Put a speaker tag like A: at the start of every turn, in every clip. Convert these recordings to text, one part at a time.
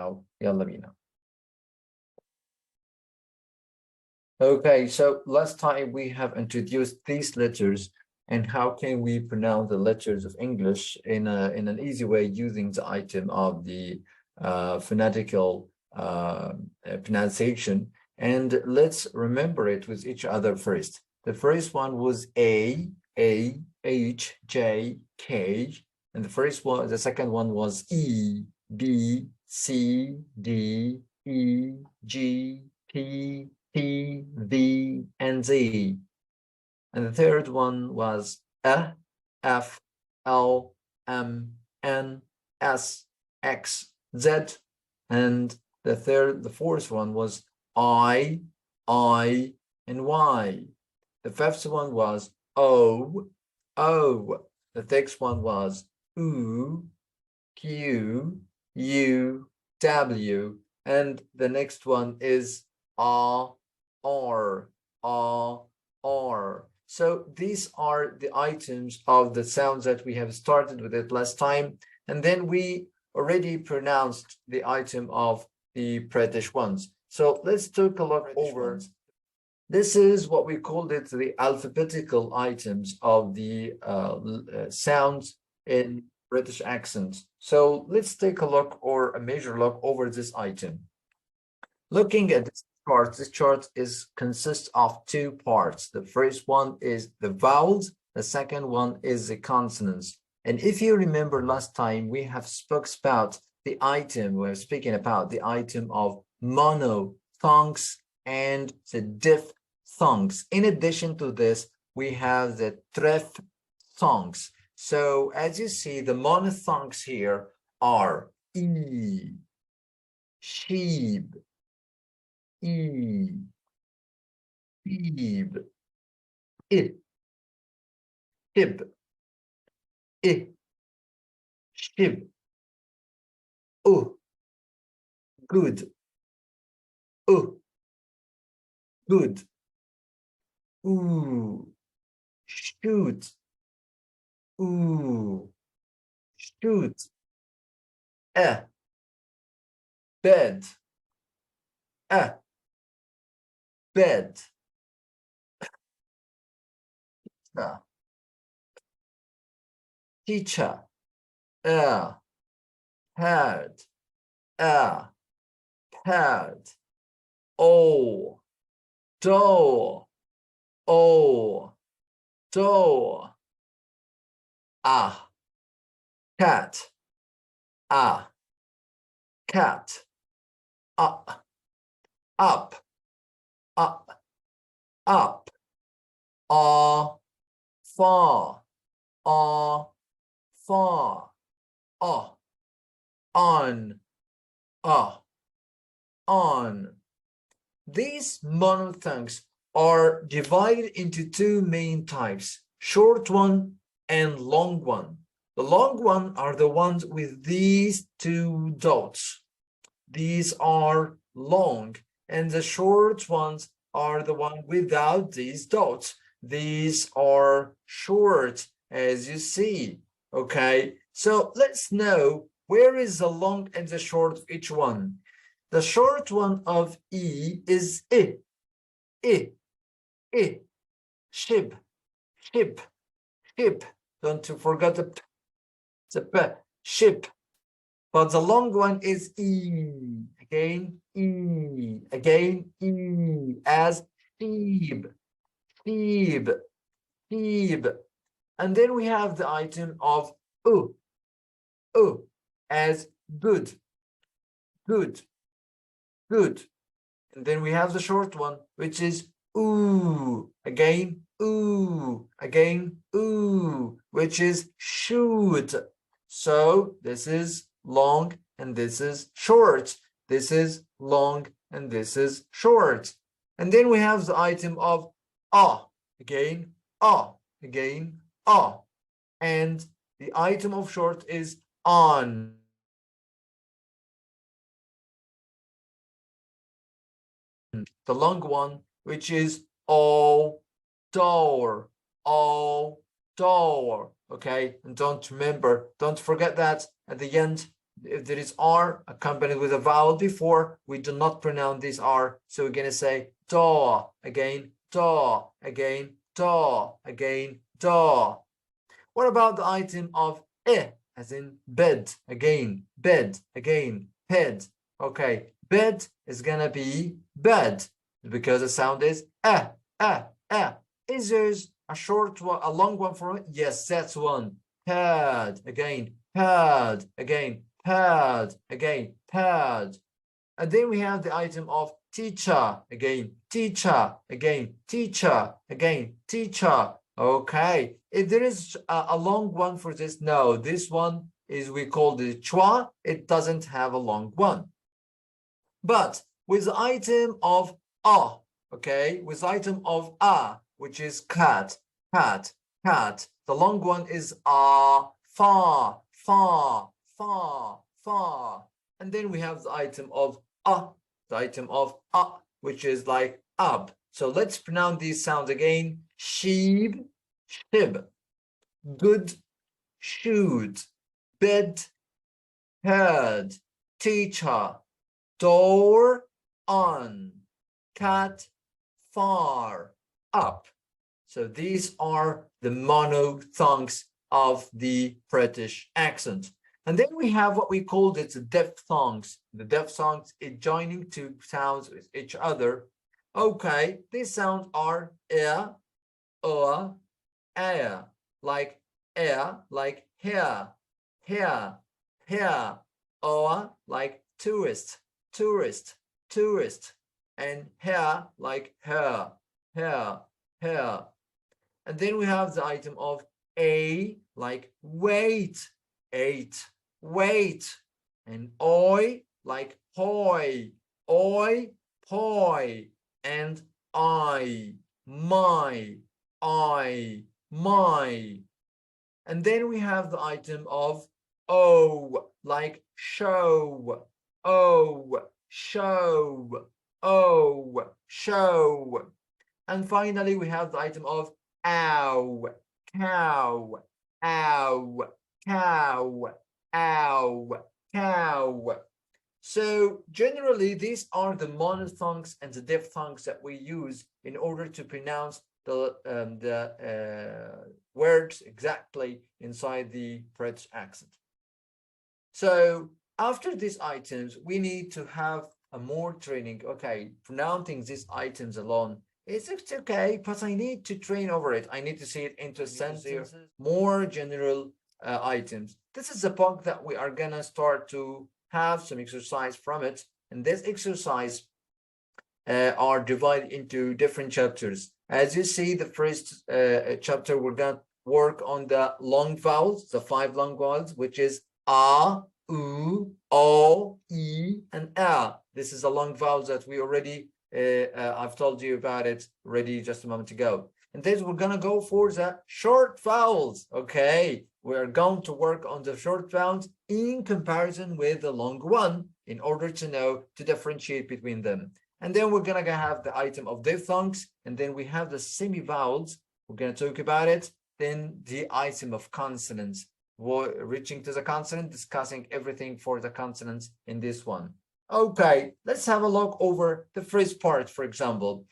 A: now. يلا بينا. Okay, so last time we have introduced these letters and how can we pronounce the letters of English in an easy way using the item of the phonetical pronunciation. And let's remember it with each other first. The first one was A, H, J, K. And the second one was E, B, C, D, E, G, P, P, V, and Z. And the third one was E, F, L, M, N, S, X, Z. And the fourth one was I, and Y. The fifth one was O. The sixth one was U, Q, U, W. And the next one is R. So these are the items of the sounds that we have started with it last time. And then we already pronounced the item of the British ones. So let's take a look over. This is what we called it, the alphabetical items of the sounds in British accents. So let's take a look or a major look over this item. Looking at this chart consists of two parts. The first one is the vowels. The second one is the consonants. And if you remember last time, we have spoken about the item, we're speaking about the item of monophthongs and the diphthongs. In addition to this, we have the triphthongs. So as you see, the monophthongs here are E, sheep, E, beeb, I, shib, I, shib, good, good, ooh, shoot, ooh, shoot, bed, bed, teacher, pad, pad, door, door, cat, cat, up, far, on. These monophthongs are divided into two main types, short one and long one. The long one are the ones with these two dots. These are long, and the short ones are the one without these dots. These are short, as you see. Okay, so let's know where is the long and the short of each one. The short one of E is I, shib, ship. Don't forget the p, ship. But the long one is E. Again, E. Again, E. As sheep. And then we have the item of U. As good. And then we have the short one, which is ooh. Again, ooh. Again, ooh. Which is shoot. So this is long and this is short. This is long and this is short. And then we have the item of again, again, and the item of short is on. The long one, which is all door. Okay, and don't forget that at the end, if there is R accompanied with a vowel before, we do not pronounce this R. So we're going to say da again, da again, da again, da. What about the item of as in bed again, head. Okay, bed is going to be bed because the sound is Is there a short one, a long one for it? Yes, that's one. Pad again, pad again, pad again, pad. And then we have the item of teacher again, teacher again, teacher again, teacher. Okay, if there is a long one for this, no, this one is, we call the chua. It doesn't have a long one. But with the item of okay, with the item of which is cat, cat, cat. The long one is far, far, far, far. And then we have the item of which is like up. So let's pronounce these sounds again. Sheep, shib, good, shoot, bed, head, teacher, door, on, cat, far, up. So these are the monophthongs of the British accent. And then we have what we called it the diphthongs. The diphthongs is joining two sounds with each other. Okay, these sounds are air, like air, like here, here, here, like tourist, tourist, tourist, and here, like her, here, here. And then we have the item of like wait, eight, wait, and oi, like hoy, poi, and I, my, my. And then we have the item of like show, show, show. And finally, we have the item of ow, cow, ow, cow, ow, cow. So generally, these are the monophthongs and the diphthongs that we use in order to pronounce the words exactly inside the British accent. So after these items, we need to have a more training. Okay, pronouncing these items alone, it's okay, but I need to train over it. I need to see it into sentences, more general items. This is the book that we are gonna start to have some exercise from it. And this exercise are divided into different chapters. As you see, the first chapter, we're gonna work on the long vowels, the 5 long vowels, which is a, u, o, e, and a. This is a long vowels that we already I've told you about it already just a moment ago. And then we're gonna go for the short vowels. Okay, we're going to work on the short vowels in comparison with the long one in order to know to differentiate between them. And then we're gonna have the item of diphthongs, and then we have the semi-vowels. We're gonna talk about it. Then the item of consonants. We're reaching to the consonant, discussing everything for the consonants in this one. Okay, let's have a look over the first part, for example.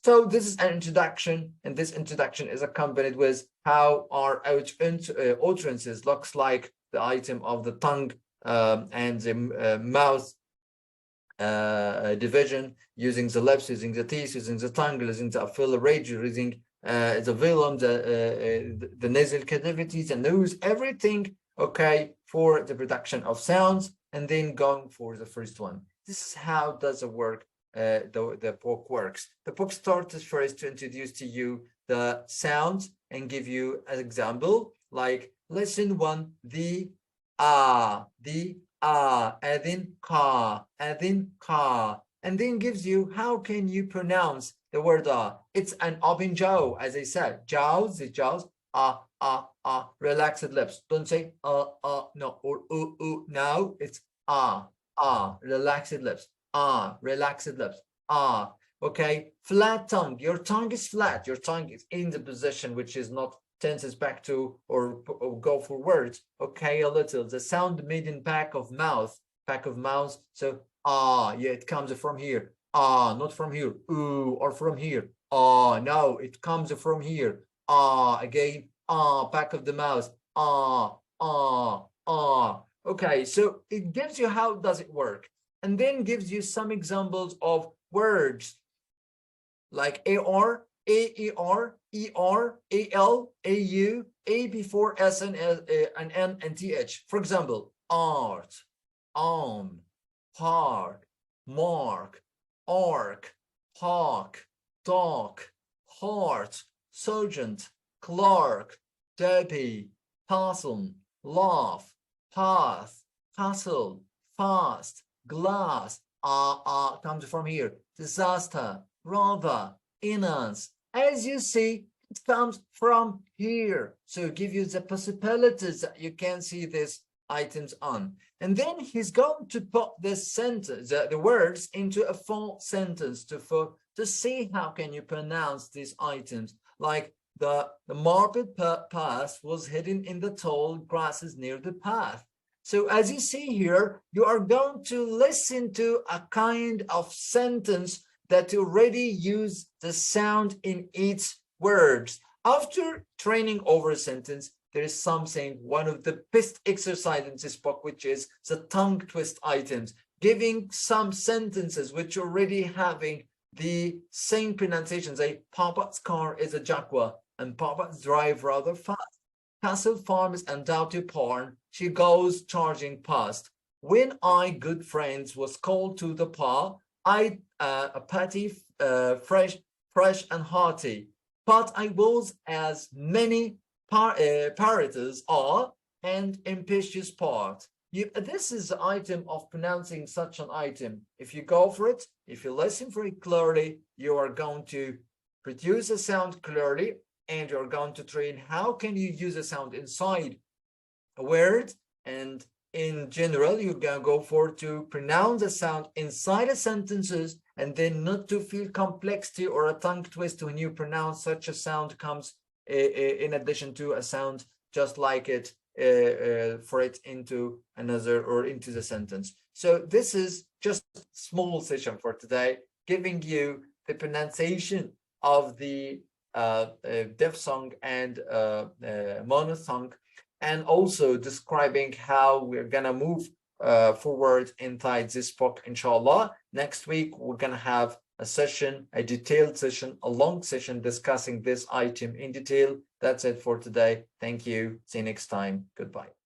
A: So this is an introduction, and this introduction is accompanied with how our utterances looks like, the item of the tongue and the mouth division, using the lips, using the teeth, using the tongue, using the upper radius, using the velum, the nasal cavities, and nose, everything, okay, for the production of sounds, and then going for the first one. This is how does it work. The book works. The book starts first to introduce to you the sounds and give you an example, like lesson 1, the and then ka, and then gives you how can you pronounce the word It's an open jaw, as I said, jaws, the jaws, relaxed lips. Don't say no, or now it's relaxed lips, relaxed lips, okay. Flat tongue, your tongue is flat, your tongue is in the position which is not tenses back to or go forward. Okay, a little. The sound made in back of mouth. So yeah, it comes from here. Not from here. Ooh, or from here. No, it comes from here. Again. Back of the mouth. Okay, so it gives you how does it work, and then gives you some examples of words like AR, AER, ER, AL, AU, A before S and N and TH. For example, art, arm, park, mark, arc, park, dock, heart, sergeant, Clark, Derby, Parson, Laugh, Path, Castle, Fast, Glass, comes from here. Disaster, rather, innocence. As you see, it comes from here. So give you the possibilities that you can see these items on. And then he's going to put this sentence, the words into a full sentence to see how can you pronounce these items. Like the marble path was hidden in the tall grasses near the path. So as you see here, you are going to listen to a kind of sentence that already use the sound in its words. After training over a sentence, there is something, one of the best exercise in this book, which is the tongue twist items, giving some sentences which already having the same pronunciation. Say, Papa's car is a Jaguar and Papa's drive rather fast. Castle Farm is undoubted porn. She goes charging past. When I, good friends, was called to the par, I a patty fresh and hearty, but I was as many parroters are and impetuous part. This is the item of pronouncing such an item. If you go for it, if you listen for it clearly, you are going to produce a sound clearly, and you're going to train how can you use a sound inside a word, and in general, you're going to go for to pronounce a sound inside the sentences, and then not to feel complexity or a tongue twist when you pronounce such a sound comes in addition to a sound just like it for it into another or into the sentence. So this is just a small session for today, giving you the pronunciation of the diphthong and monophthong, and also describing how we're gonna move forward inside this book, inshallah. Next week, we're gonna have a session, a detailed session, a long session discussing this item in detail. That's it for today. Thank you. See you next time. Goodbye.